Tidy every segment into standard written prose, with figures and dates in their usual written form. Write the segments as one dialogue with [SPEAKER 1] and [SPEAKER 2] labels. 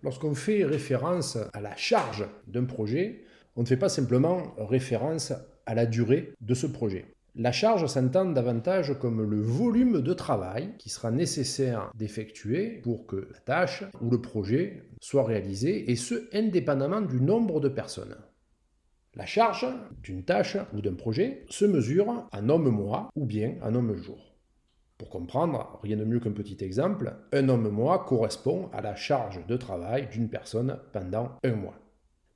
[SPEAKER 1] Lorsqu'on fait référence à la charge d'un projet, on ne fait pas simplement référence à la durée de ce projet. La charge s'entend davantage comme le volume de travail qui sera nécessaire d'effectuer pour que la tâche ou le projet soit réalisé, et ce indépendamment du nombre de personnes. La charge d'une tâche ou d'un projet se mesure en homme-mois ou bien en homme-jour. Pour comprendre, rien de mieux qu'un petit exemple, un homme-mois correspond à la charge de travail d'une personne pendant un mois.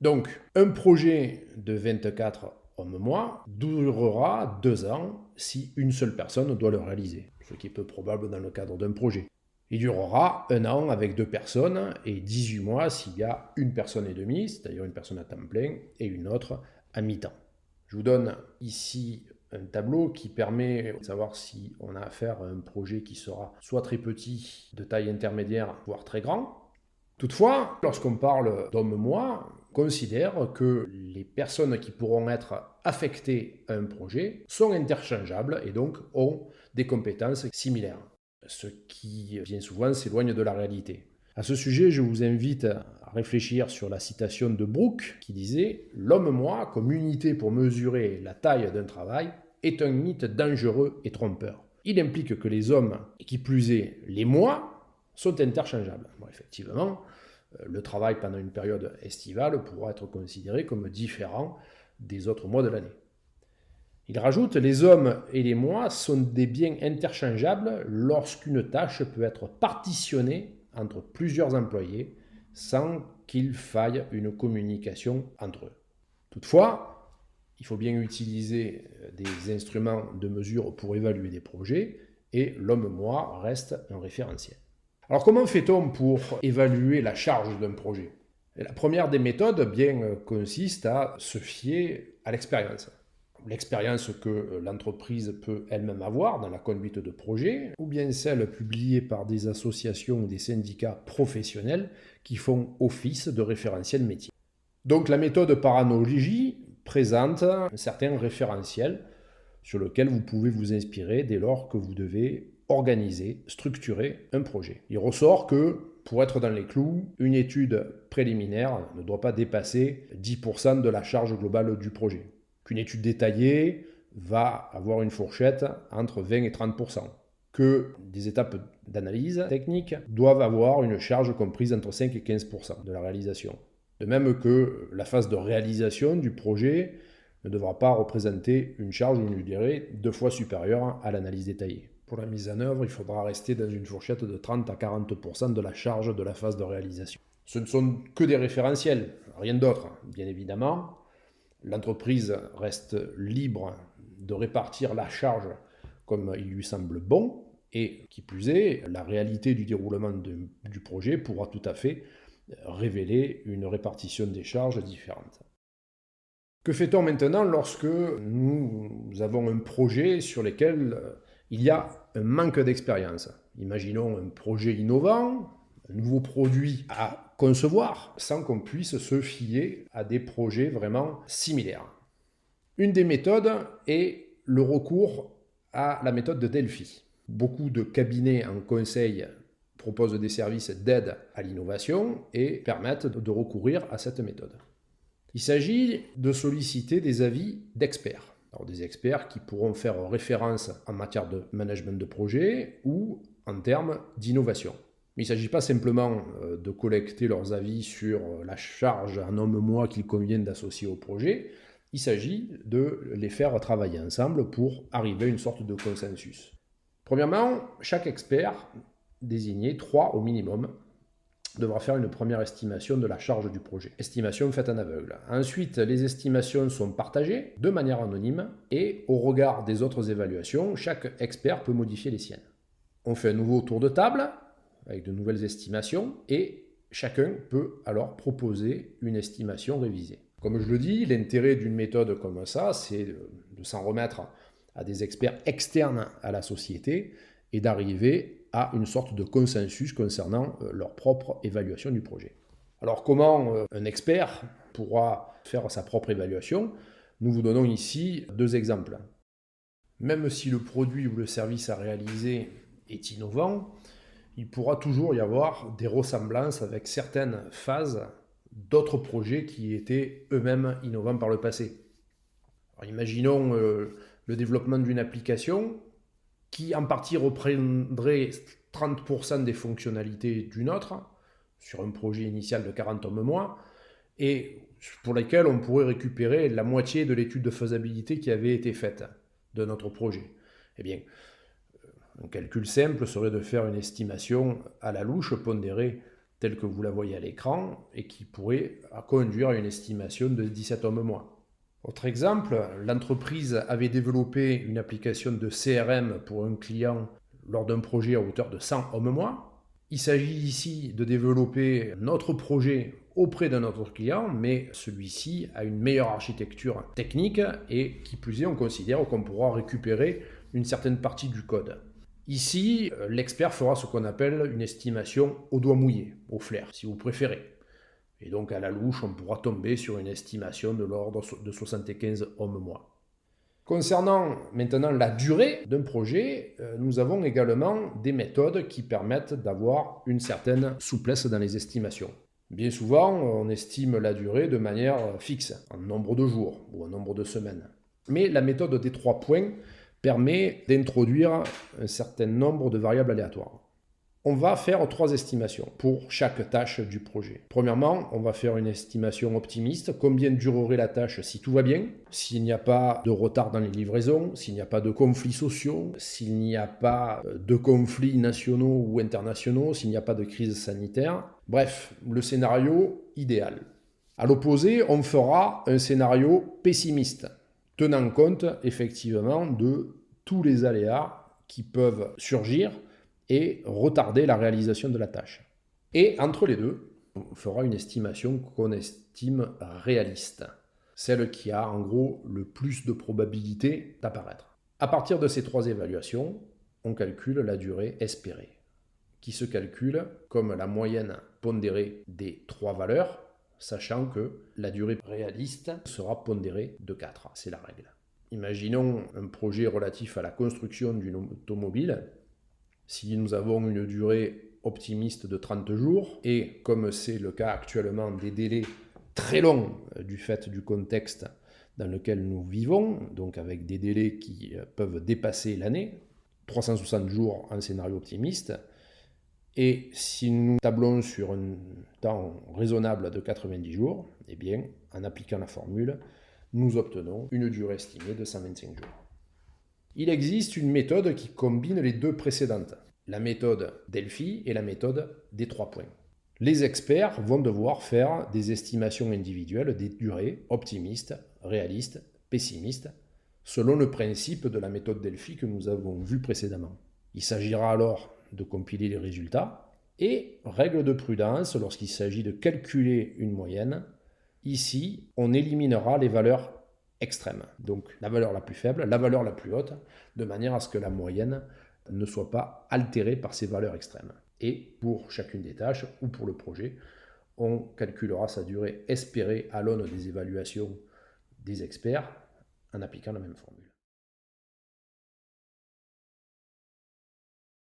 [SPEAKER 1] Donc, un projet de 24 hommes-mois durera 2 ans si une seule personne doit le réaliser, ce qui est peu probable dans le cadre d'un projet. Il durera 1 an avec 2 personnes et 18 mois s'il y a une personne et demie, c'est-à-dire une personne à temps plein et une autre à mi-temps. Je vous donne ici un tableau qui permet de savoir si on a affaire à un projet qui sera soit très petit, de taille intermédiaire, voire très grand. Toutefois, lorsqu'on parle d'hommes-mois, on considère que les personnes qui pourront être affectées à un projet sont interchangeables et donc ont des compétences similaires, ce qui bien souvent s'éloigne de la réalité. À ce sujet, je vous invite à réfléchir sur la citation de Brooke qui disait « L'homme-moi, comme unité pour mesurer la taille d'un travail, est un mythe dangereux et trompeur. Il implique que les hommes, et qui plus est les mois, sont interchangeables. » Bon, effectivement, le travail pendant une période estivale pourra être considéré comme différent des autres mois de l'année. Il rajoute « Les hommes et les mois sont des biens interchangeables lorsqu'une tâche peut être partitionnée entre plusieurs employés sans qu'il faille une communication entre eux. Toutefois, il faut bien utiliser des instruments de mesure pour évaluer des projets et l'homme-mois reste un référentiel. Alors comment fait-on pour évaluer la charge d'un projet? La première des méthodes consiste à se fier à l'expérience. L'expérience que l'entreprise peut elle-même avoir dans la conduite de projets, ou bien celle publiée par des associations ou des syndicats professionnels qui font office de référentiel métier. Donc la méthode par analogie présente un certain référentiel sur lequel vous pouvez vous inspirer dès lors que vous devez organiser, structurer un projet. Il ressort que, pour être dans les clous, une étude préliminaire ne doit pas dépasser 10% de la charge globale du projet. Qu'une étude détaillée va avoir une fourchette entre 20 et 30%. Que des étapes d'analyse technique doivent avoir une charge comprise entre 5 et 15% de la réalisation. De même que la phase de réalisation du projet ne devra pas représenter une charge ou une durée 2 fois supérieure à l'analyse détaillée. Pour la mise en œuvre, il faudra rester dans une fourchette de 30 à 40% de la charge de la phase de réalisation. Ce ne sont que des référentiels, rien d'autre, bien évidemment. L'entreprise reste libre de répartir la charge comme il lui semble bon, et qui plus est, la réalité du déroulement du projet pourra tout à fait révéler une répartition des charges différente. Que fait-on maintenant lorsque nous avons un projet sur lequel il y a un manque d'expérience? Imaginons un projet innovant, un nouveau produit à concevoir, sans qu'on puisse se fier à des projets vraiment similaires. Une des méthodes est le recours à la méthode de Delphi. Beaucoup de cabinets en conseil proposent des services d'aide à l'innovation et permettent de recourir à cette méthode. Il s'agit de solliciter des avis d'experts. Alors des experts qui pourront faire référence en matière de management de projet ou en termes d'innovation. Mais il ne s'agit pas simplement de collecter leurs avis sur la charge en homme-mois qu'il convient d'associer au projet, il s'agit de les faire travailler ensemble pour arriver à une sorte de consensus. Premièrement, chaque expert, désigné 3 au minimum, devra faire une première estimation de la charge du projet. Estimation faite en aveugle. Ensuite, les estimations sont partagées de manière anonyme et au regard des autres évaluations, chaque expert peut modifier les siennes. On fait un nouveau tour de table avec de nouvelles estimations et chacun peut alors proposer une estimation révisée. Comme je le dis, l'intérêt d'une méthode comme ça, c'est de s'en remettre à des experts externes à la société et d'arriver à une sorte de consensus concernant leur propre évaluation du projet. Alors comment un expert pourra faire sa propre évaluation? Nous vous donnons ici 2 exemples. Même si le produit ou le service à réaliser est innovant, il pourra toujours y avoir des ressemblances avec certaines phases d'autres projets qui étaient eux-mêmes innovants par le passé. Alors, imaginons le développement d'une application qui en partie reprendrait 30% des fonctionnalités d'une autre, sur un projet initial de 40 mois, et pour lesquels on pourrait récupérer la moitié de l'étude de faisabilité qui avait été faite de notre projet. Eh bien, un calcul simple serait de faire une estimation à la louche pondérée telle que vous la voyez à l'écran et qui pourrait conduire à une estimation de 17 mois. Autre exemple, l'entreprise avait développé une application de CRM pour un client lors d'un projet à hauteur de 100 mois. Il s'agit ici de développer notre projet auprès d'un autre client, mais celui-ci a une meilleure architecture technique et qui plus est, on considère qu'on pourra récupérer une certaine partie du code. Ici, l'expert fera ce qu'on appelle une estimation au doigt mouillé, au flair, si vous préférez. Et donc à la louche, on pourra tomber sur une estimation de l'ordre de 75 mois. Concernant maintenant la durée d'un projet, nous avons également des méthodes qui permettent d'avoir une certaine souplesse dans les estimations. Bien souvent, on estime la durée de manière fixe, en nombre de jours ou en nombre de semaines. Mais la méthode des 3 points permet d'introduire un certain nombre de variables aléatoires. On va faire 3 estimations pour chaque tâche du projet. Premièrement, on va faire une estimation optimiste. Combien durerait la tâche si tout va bien, s'il n'y a pas de retard dans les livraisons, s'il n'y a pas de conflits sociaux, s'il n'y a pas de conflits nationaux ou internationaux, s'il n'y a pas de crise sanitaire. Bref, le scénario idéal. À l'opposé, on fera un scénario pessimiste, tenant compte effectivement de tous les aléas qui peuvent surgir et retarder la réalisation de la tâche. Et entre les deux, on fera une estimation qu'on estime réaliste, celle qui a en gros le plus de probabilité d'apparaître. À partir de ces 3 évaluations, on calcule la durée espérée, qui se calcule comme la moyenne pondérée des 3 valeurs, sachant que la durée réaliste sera pondérée de 4, c'est la règle. Imaginons un projet relatif à la construction d'une automobile. Si nous avons une durée optimiste de 30 jours, et comme c'est le cas actuellement des délais très longs du fait du contexte dans lequel nous vivons, donc avec des délais qui peuvent dépasser l'année, 360 jours en scénario optimiste, et si nous tablons sur un temps raisonnable de 90 jours, eh bien, en appliquant la formule, nous obtenons une durée estimée de 125 jours. Il existe une méthode qui combine les 2 précédentes, la méthode Delphi et la méthode des 3 points. Les experts vont devoir faire des estimations individuelles des durées optimistes, réalistes, pessimistes, selon le principe de la méthode Delphi que nous avons vu précédemment. Il s'agira alors de compiler les résultats et, règle de prudence, lorsqu'il s'agit de calculer une moyenne, ici, on éliminera les valeurs extrêmes. Donc la valeur la plus faible, la valeur la plus haute, de manière à ce que la moyenne ne soit pas altérée par ces valeurs extrêmes. Et pour chacune des tâches ou pour le projet, on calculera sa durée espérée à l'aune des évaluations des experts en appliquant la même formule.